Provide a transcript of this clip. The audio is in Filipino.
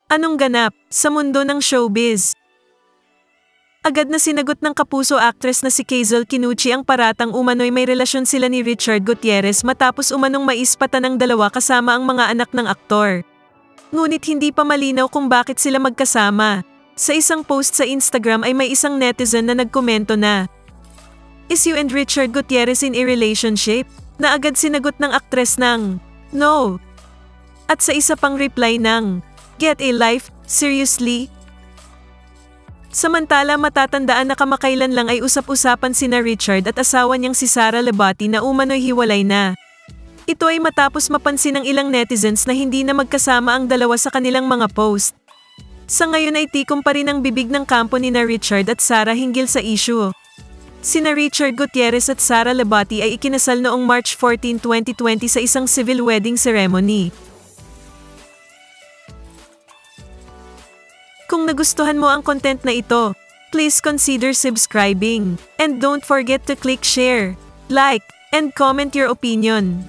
Anong ganap sa mundo ng showbiz? Agad na sinagot ng kapuso actress na si Hazel Kinuchi ang paratang umano'y may relasyon sila ni Richard Gutierrez matapos umanong maispatan ng dalawa kasama ang mga anak ng aktor. Ngunit hindi pa malinaw kung bakit sila magkasama. Sa isang post sa Instagram ay may isang netizen na nagkomento na, "Is you and Richard Gutierrez in a relationship?" Na agad sinagot ng aktres ng, "No." At sa isa pang reply ng, "Get a life, seriously?" Samantala matatandaan na kamakailan lang ay usap-usapan sina Richard at asawa niyang si Sara Lebati na umano'y hiwalay na. Ito ay matapos mapansin ng ilang netizens na hindi na magkasama ang dalawa sa kanilang mga post. Sa ngayon ay tikom pa rin ang bibig ng kampo ni na Richard at Sara hinggil sa issue. Sina Richard Gutierrez at Sara Lebati ay ikinasal noong March 14, 2020 sa isang civil wedding ceremony. Kung nagustuhan mo ang content na ito, please consider subscribing. And don't forget to click share, like, and comment your opinion.